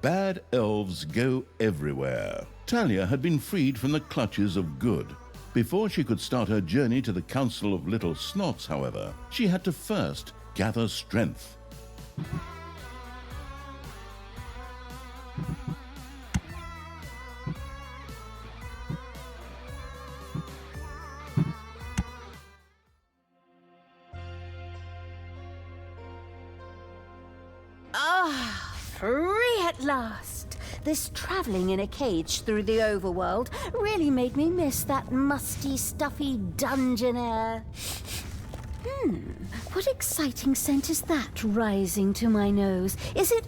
Bad elves go everywhere. Talia had been freed from the clutches of good. Before she could start her journey to the Council of Little Snots, however, she had to first gather strength. Free at last! This travelling in a cage through the overworld really made me miss that musty, stuffy dungeon air. What exciting scent is that rising to my nose? Is it...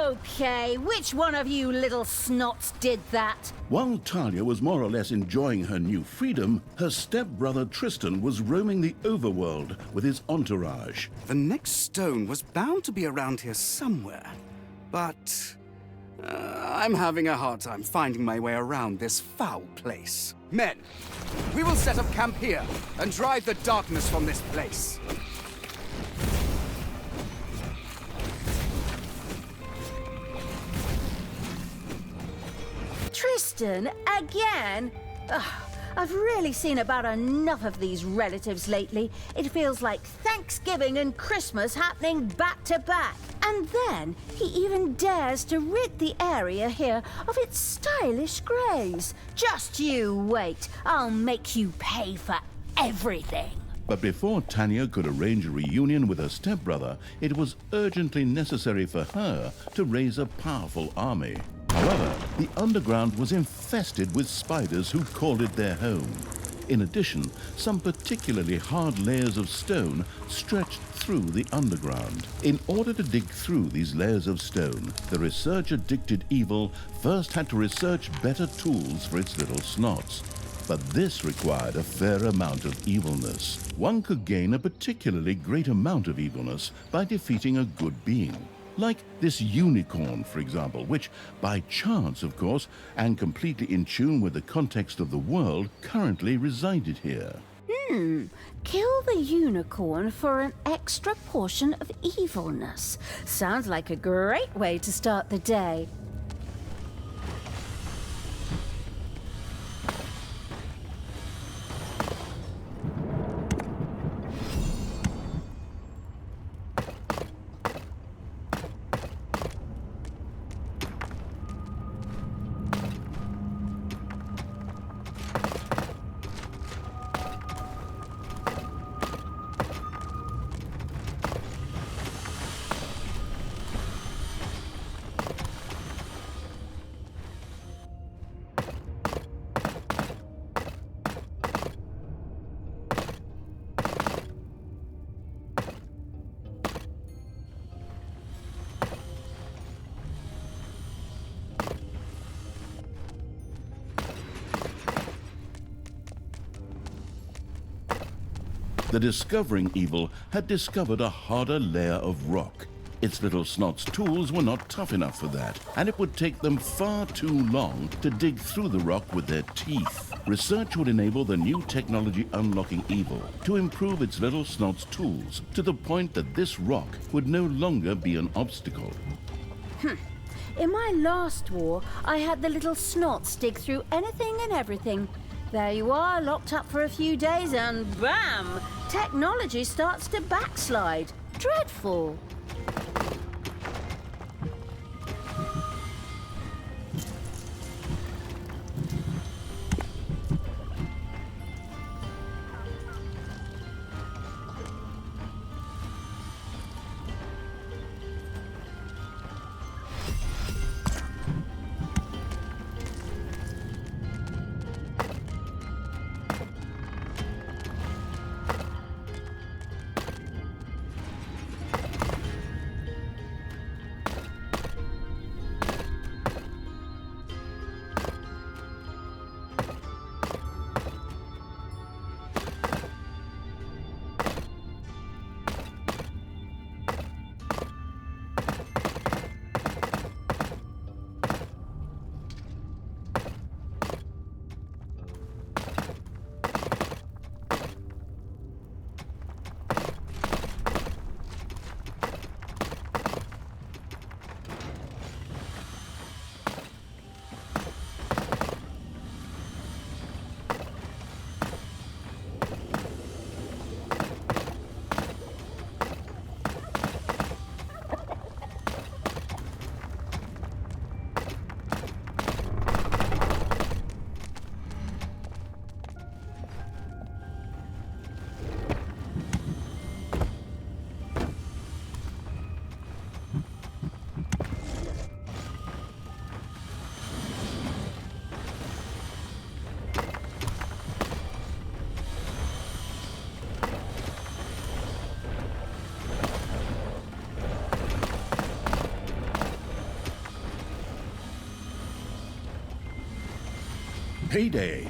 Okay, which one of you little snots did that? While Talia was more or less enjoying her new freedom, her stepbrother Tristan was roaming the overworld with his entourage. The next stone was bound to be around here somewhere, but I'm having a hard time finding my way around this foul place. Men, we will set up camp here and drive the darkness from this place. Tristan, again? I've really seen about enough of these relatives lately. It feels like Thanksgiving and Christmas happening back to back. And then he even dares to rid the area here of its stylish greys. Just you wait. I'll make you pay for everything. But before Tanya could arrange a reunion with her stepbrother, it was urgently necessary for her to raise a powerful army. However, the underground was infested with spiders who called it their home. In addition, some particularly hard layers of stone stretched through the underground. In order to dig through these layers of stone, the research-addicted evil first had to research better tools for its little snots. But this required a fair amount of evilness. One could gain a particularly great amount of evilness by defeating a good being. Like this unicorn, for example, which, by chance, of course, and completely in tune with the context of the world, currently resided here. Kill the unicorn for an extra portion of evilness. Sounds like a great way to start the day. The discovering evil had discovered a harder layer of rock. Its little snot's tools were not tough enough for that, and it would take them far too long to dig through the rock with their teeth. Research would enable the new technology unlocking evil to improve its little snot's tools to the point that this rock would no longer be an obstacle. In my last war, I had the little snots dig through anything and everything. There you are, locked up for a few days, and bam! Technology starts to backslide. Dreadful. payday.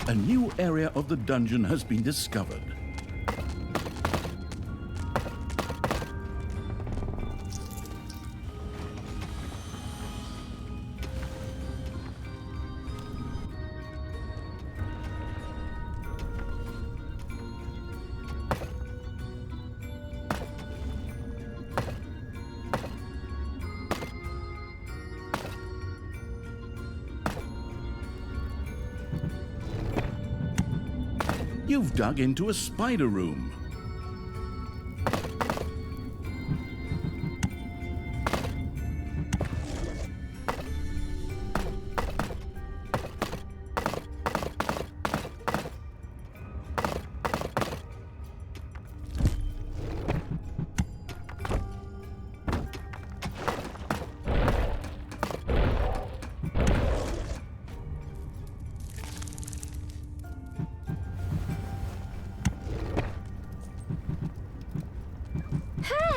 A new area of the dungeon has been discovered. You've dug into a spider room.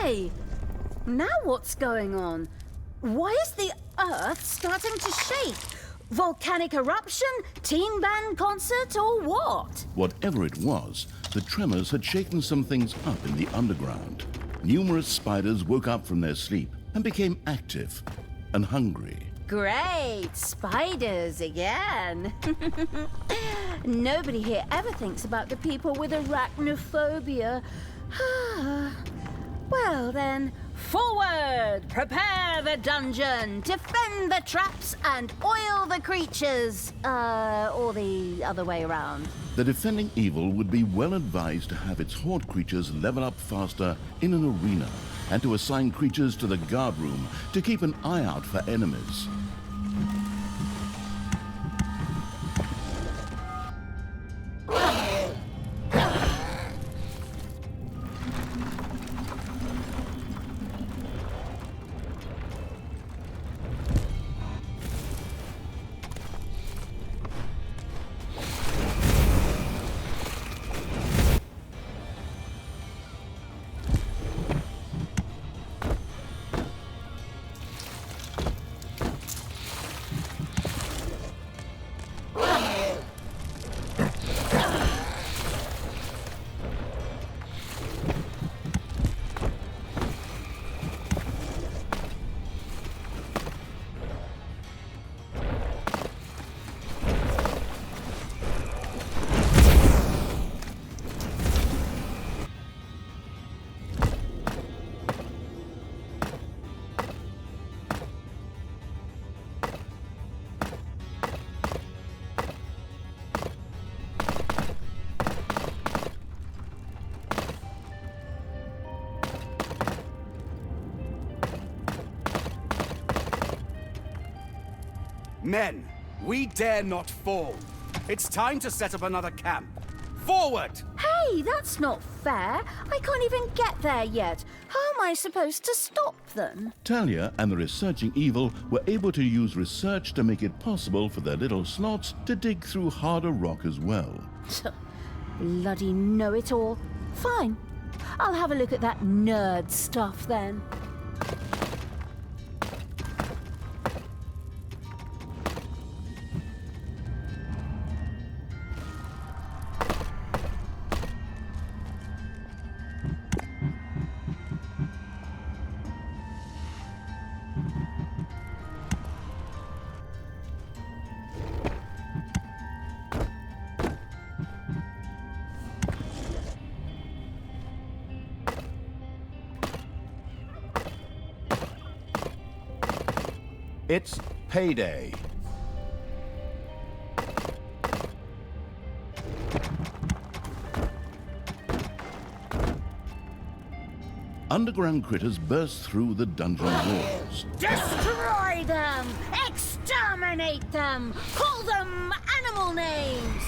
Hey! Now what's going on? Why is the Earth starting to shake? Volcanic eruption? Teen band concert or what? Whatever it was, the tremors had shaken some things up in the underground. Numerous spiders woke up from their sleep and became active and hungry. Great! Spiders again! Nobody here ever thinks about the people with arachnophobia. Well then, forward! Prepare the dungeon! Defend the traps and oil the creatures! Or the other way around. The defending evil would be well advised to have its horde creatures level up faster in an arena and to assign creatures to the guard room to keep an eye out for enemies. Men, we dare not fall. It's time to set up another camp. Forward! Hey, that's not fair. I can't even get there yet. How am I supposed to stop them? Talia and the researching evil were able to use research to make it possible for their little slots to dig through harder rock as well. Bloody know-it-all. Fine. I'll have a look at that nerd stuff then. It's payday. Underground critters burst through the dungeon walls. Destroy them! Exterminate them! Call them animal names!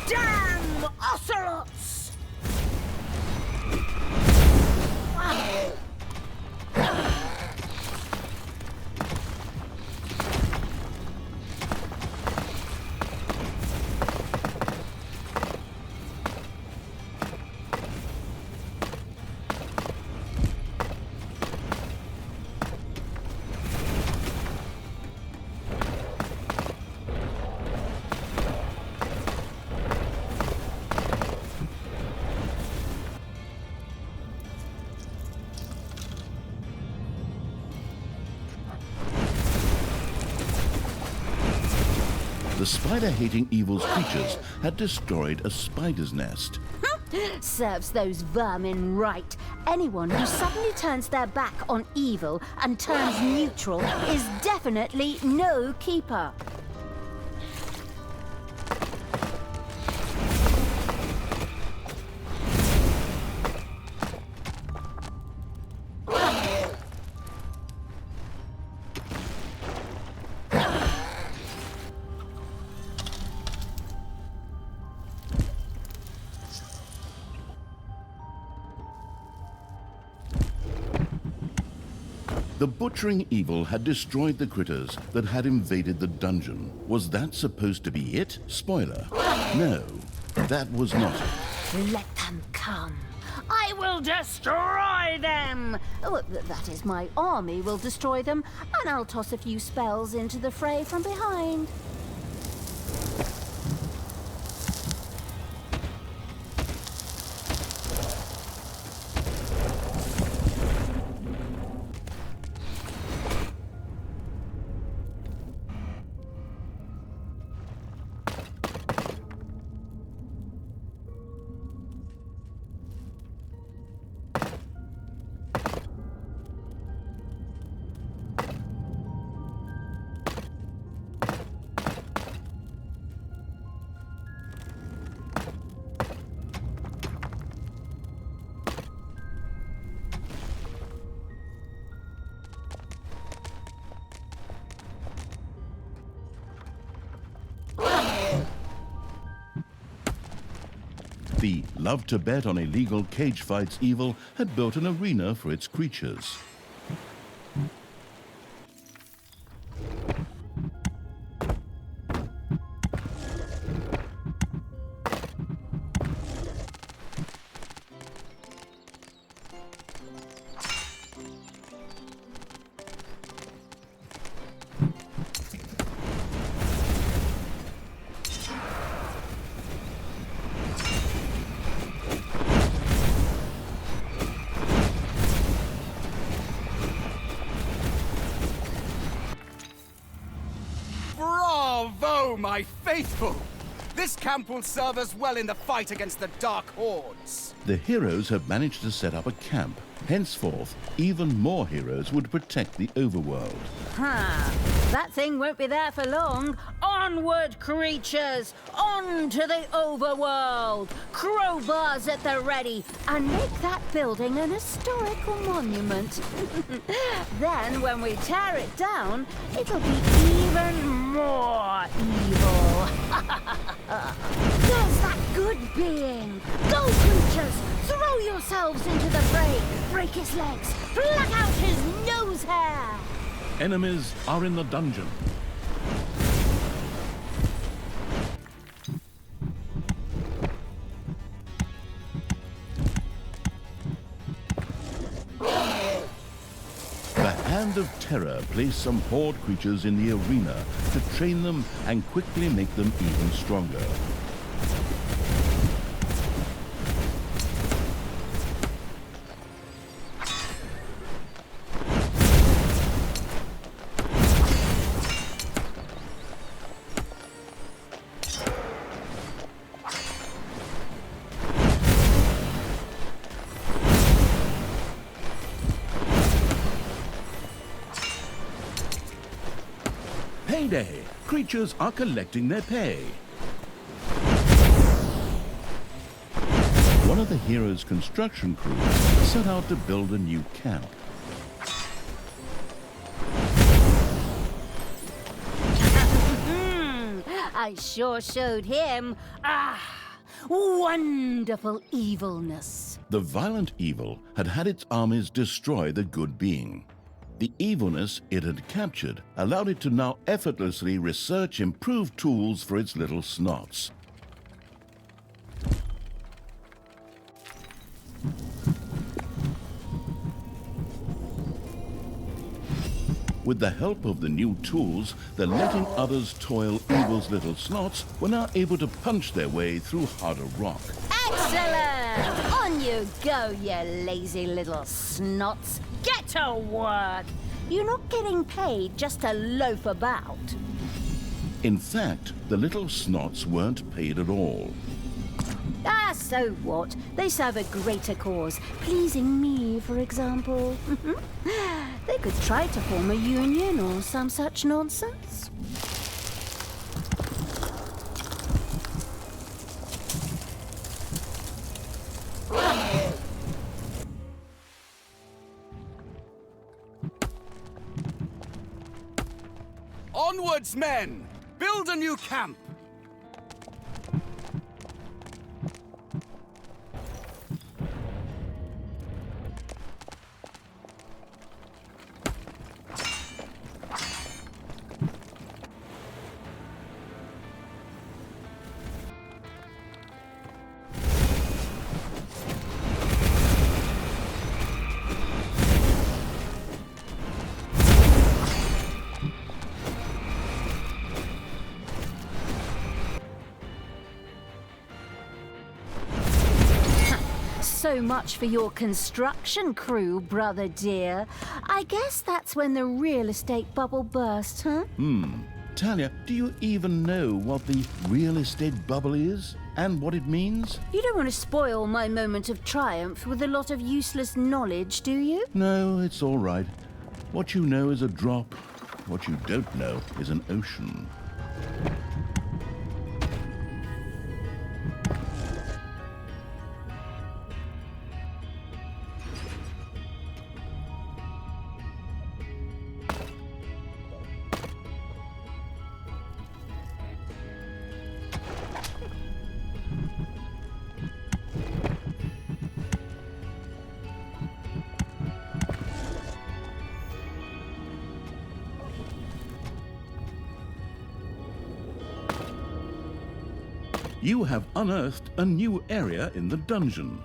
Damn ocelots! The spider-hating evil's creatures had destroyed a spider's nest. Serves those vermin right. Anyone who suddenly turns their back on evil and turns neutral is definitely no keeper. The butchering evil had destroyed the critters that had invaded the dungeon. Was that supposed to be it? Spoiler. No, that was not it. Let them come. I will destroy them! Oh, that is, my army will destroy them, and I'll toss a few spells into the fray from behind. The love to bet on illegal cage fights evil had built an arena for its creatures. Bravo, my faithful! This camp will serve us well in the fight against the Dark Hordes. The heroes have managed to set up a camp. Henceforth, even more heroes would protect the overworld. That thing won't be there for long. Onward, creatures! On to the overworld! Crowbars at the ready, and make that building an historical monument. Then, when we tear it down, it'll be even more evil. There's that good being! Go, creatures! Throw yourselves into the fray! Break his legs! Pluck out his nose hair! Enemies are in the dungeon. The Hand of Terror placed some horde creatures in the arena to train them and quickly make them even stronger. Payday! Creatures are collecting their pay. One of the hero's construction crew set out to build a new camp. I sure showed him. Wonderful evilness. The violent evil had had its armies destroy the good being. The evilness it had captured allowed it to now effortlessly research improved tools for its little snots. With the help of the new tools, the letting others toil evil's little snots were now able to punch their way through harder rock. Excellent! On you go, you lazy little snots. Get to work! You're not getting paid just to loaf about. In fact, the little snots weren't paid at all. So what? They serve a greater cause. Pleasing me, for example. They could try to form a union or some such nonsense. Onwards, men! Build a new camp! So much for your construction crew, brother dear. I guess that's when the real estate bubble burst, huh? Talia, do you even know what the real estate bubble is and what it means? You don't want to spoil my moment of triumph with a lot of useless knowledge, do you? No, it's all right. What you know is a drop. What you don't know is an ocean. You have unearthed a new area in the dungeon.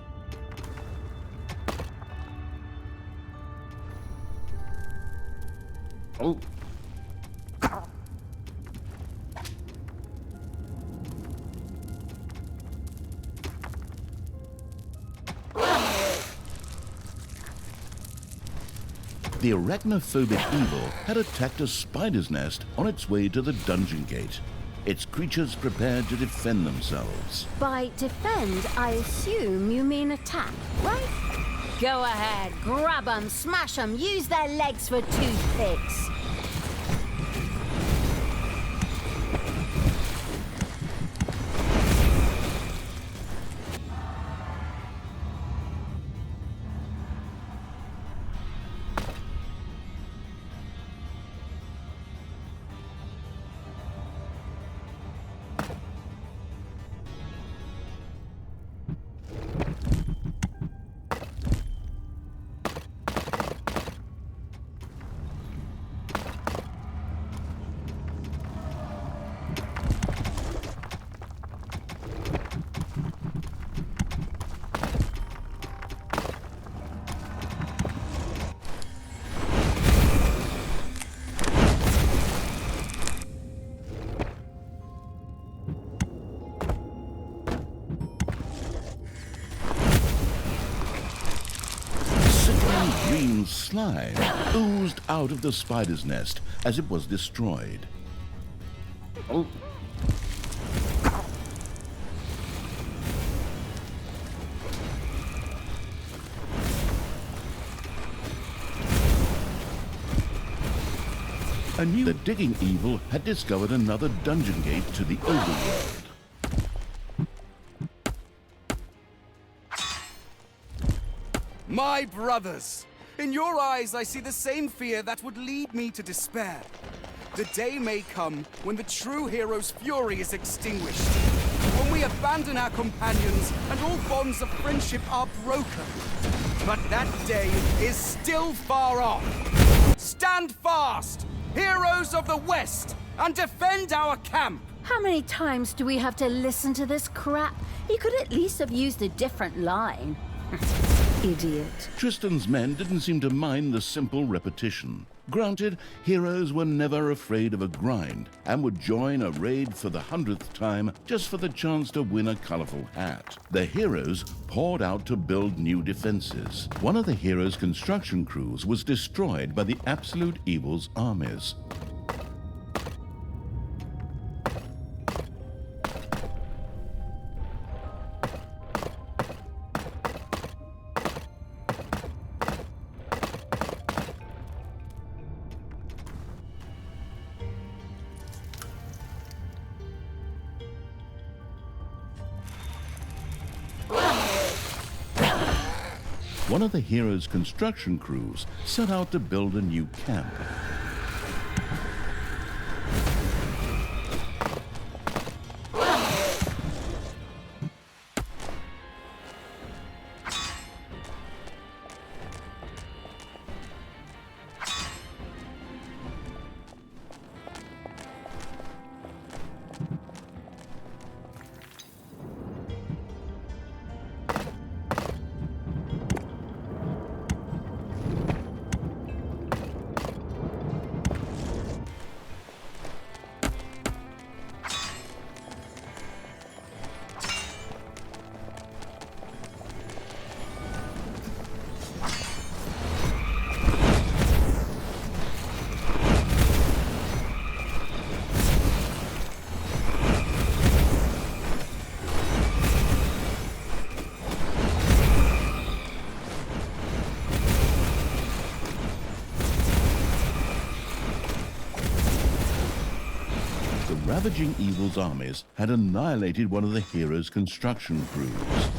Oh. The arachnophobic evil had attacked a spider's nest on its way to the dungeon gate. Its creatures prepared to defend themselves. By defend, I assume you mean attack, right? Go ahead, grab 'em, smash 'em, use their legs for toothpicks. Green slime oozed out of the spider's nest as it was destroyed. Oh. The digging evil had discovered another dungeon gate to the overworld. My brothers! In your eyes, I see the same fear that would lead me to despair. The day may come when the true hero's fury is extinguished. When we abandon our companions and all bonds of friendship are broken. But that day is still far off. Stand fast, heroes of the West, and defend our camp! How many times do we have to listen to this crap? He could at least have used a different line. Idiot. Tristan's men didn't seem to mind the simple repetition. Granted, heroes were never afraid of a grind and would join a raid for the 100th time just for the chance to win a colorful hat. The heroes poured out to build new defenses. One of the heroes' construction crews was destroyed by the Absolute Evil's armies. One of the heroes' construction crews set out to build a new camp. The ravaging evil's armies had annihilated one of the heroes' construction crews.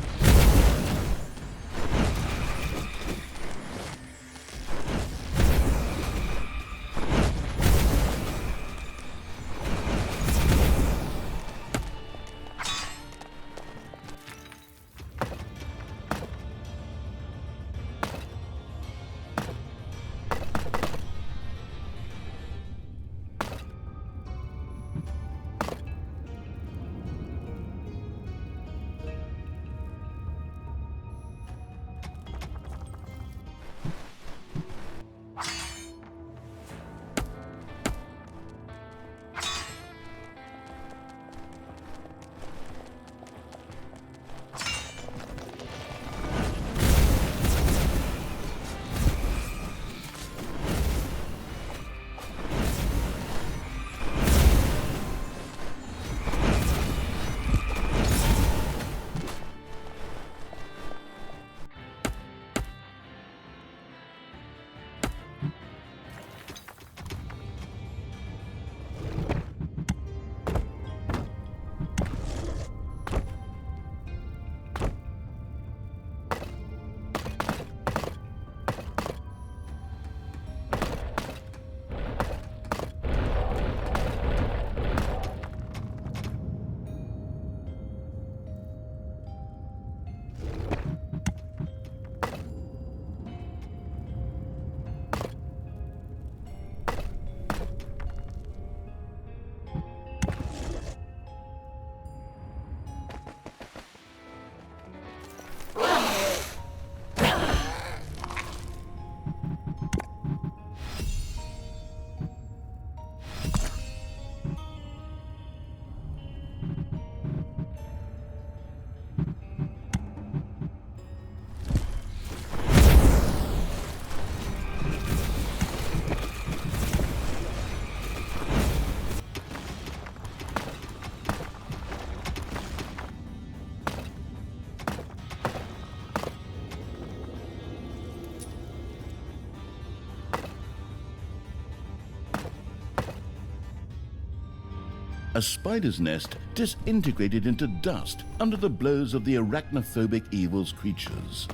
a spider's nest disintegrated into dust under the blows of the arachnophobic evil's creatures.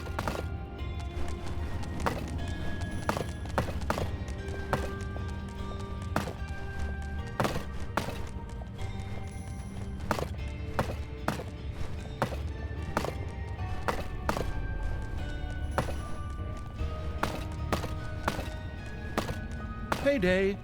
Payday!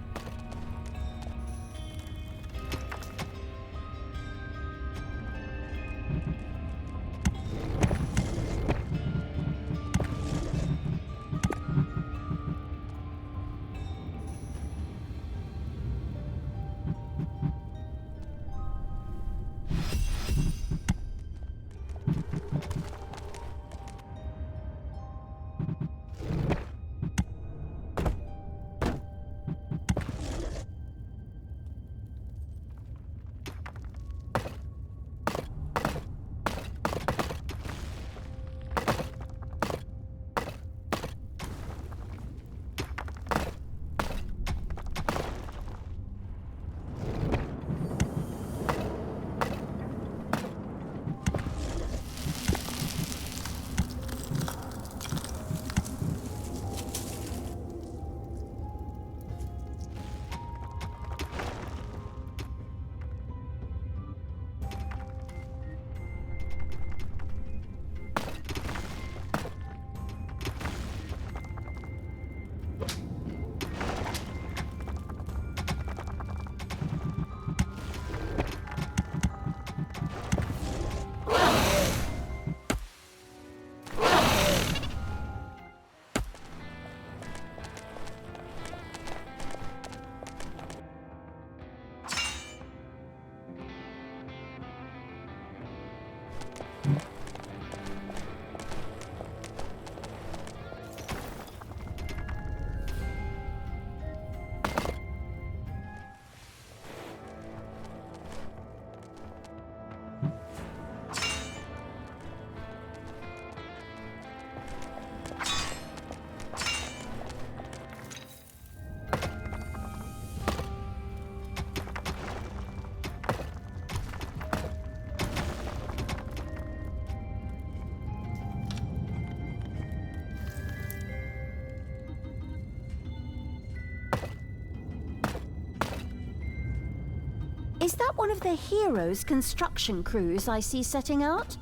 Is that one of the heroes' construction crews I see setting out?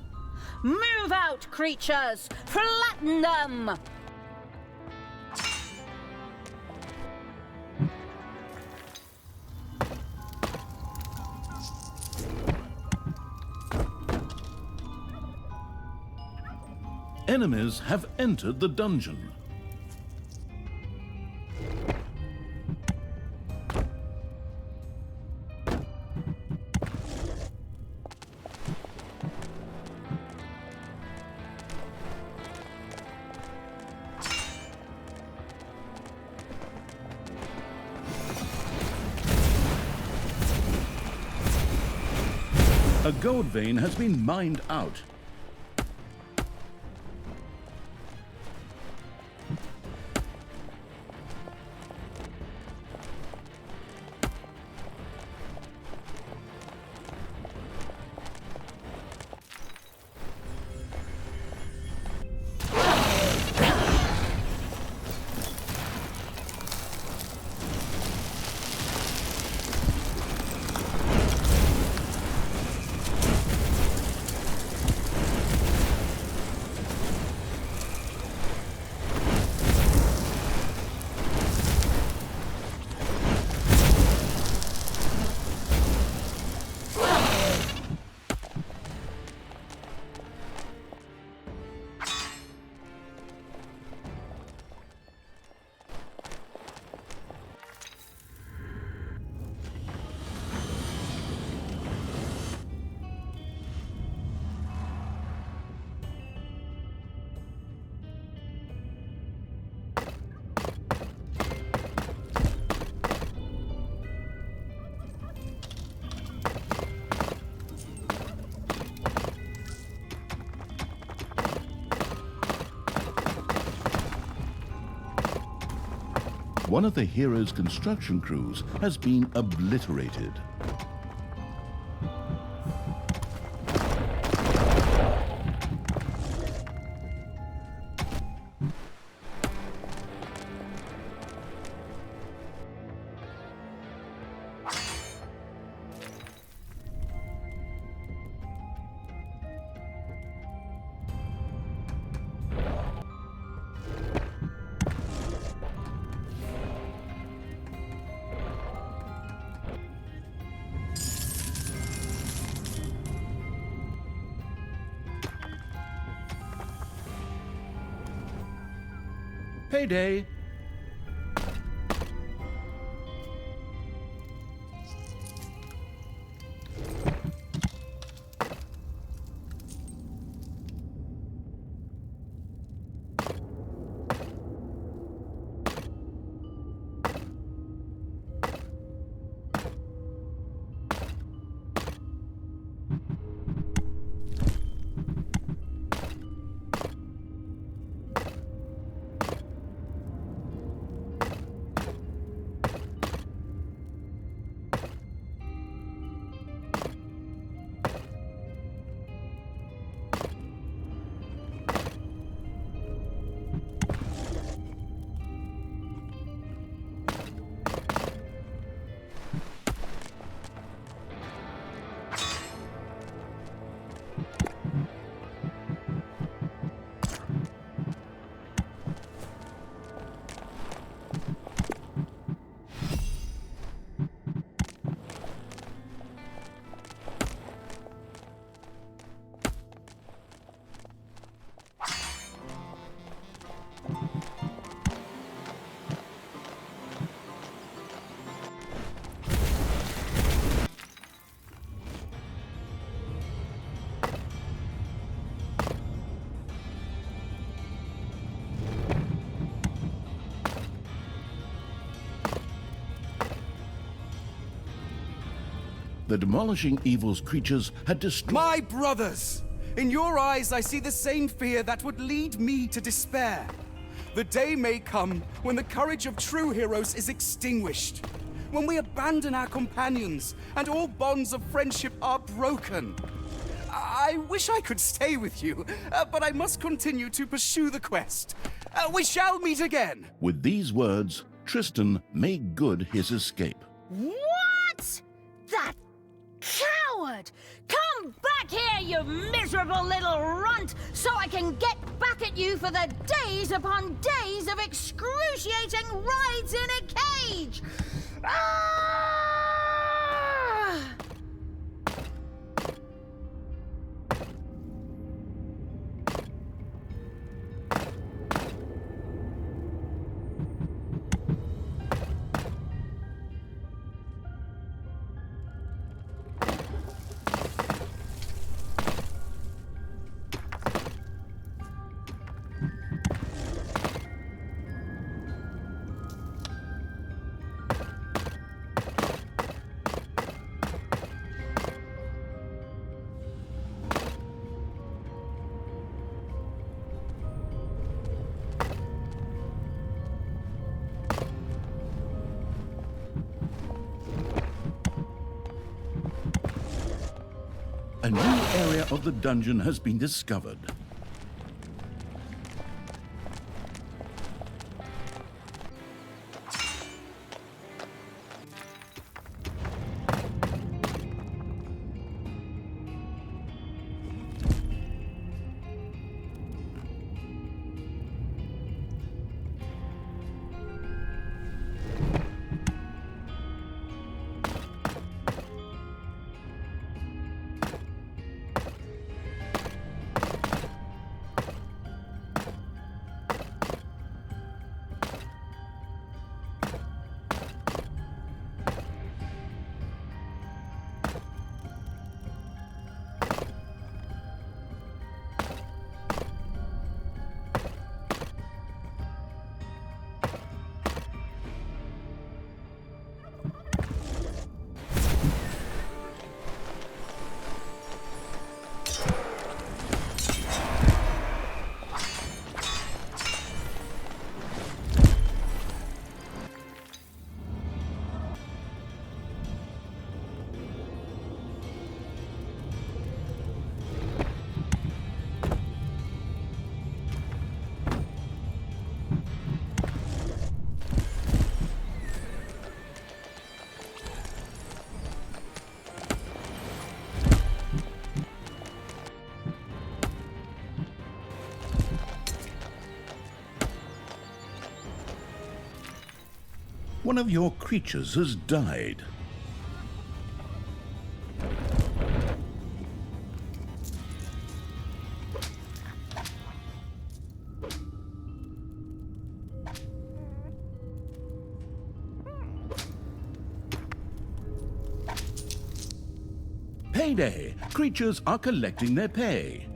Move out, creatures! Flatten them! Enemies have entered the dungeon. A gold vein has been mined out. One of the hero's construction crews has been obliterated. Payday! The demolishing evil's creatures had destroyed... My brothers! In your eyes, I see the same fear that would lead me to despair. The day may come when the courage of true heroes is extinguished, when we abandon our companions and all bonds of friendship are broken. I wish I could stay with you, but I must continue to pursue the quest. We shall meet again! With these words, Tristan made good his escape. What? That coward! Come back here, you miserable little runt, so I can get back at you for the days upon days of excruciating rides in a cage! Ah! A new area of the dungeon has been discovered. One of your creatures has died. payday! Creatures are collecting their pay.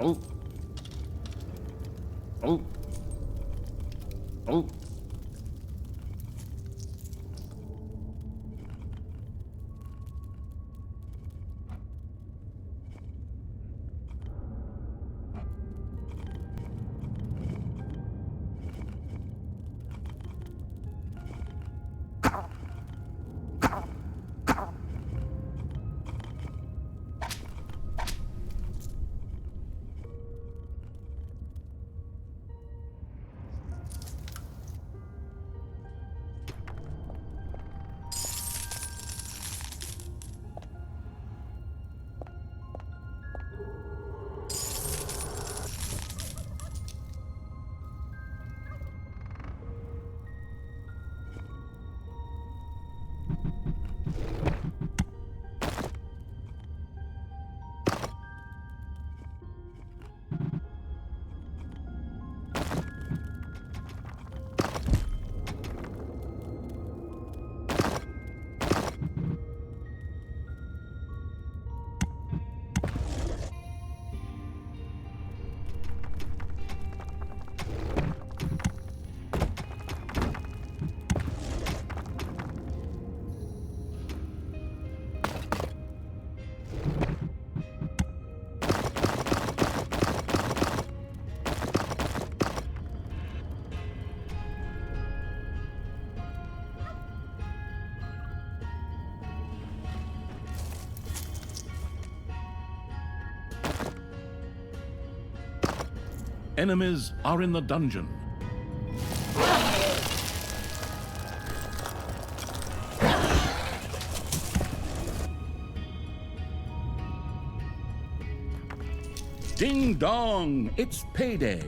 Oh. Oh. Oh. Enemies are in the dungeon. Ding dong, it's payday.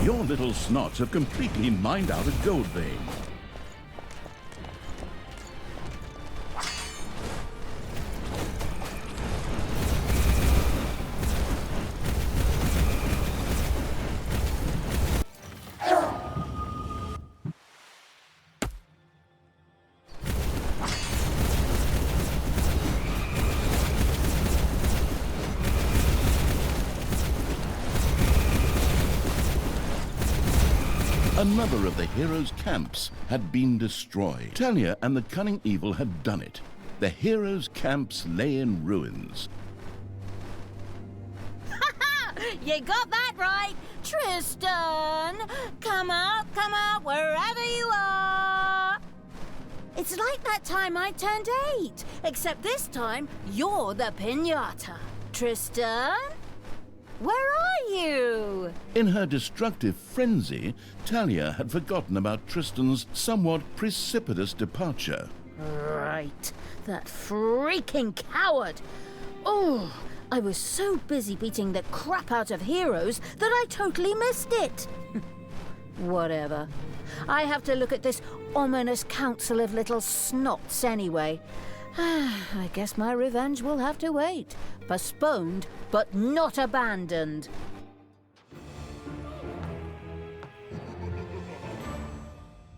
Your little snots have completely mined out a gold vein. Another of the heroes' camps had been destroyed. Talia and the cunning evil had done it. The heroes' camps lay in ruins. You got that right! Tristan! Come out, wherever you are! It's like that time I turned 8, except this time you're the piñata. Tristan? Where are you? In her destructive frenzy, Talia had forgotten about Tristan's somewhat precipitous departure. Right, that freaking coward! Oh, I was so busy beating the crap out of heroes that I totally missed it. Whatever. I have to look at this ominous council of little snots anyway. I guess my revenge will have to wait. Postponed, but not abandoned.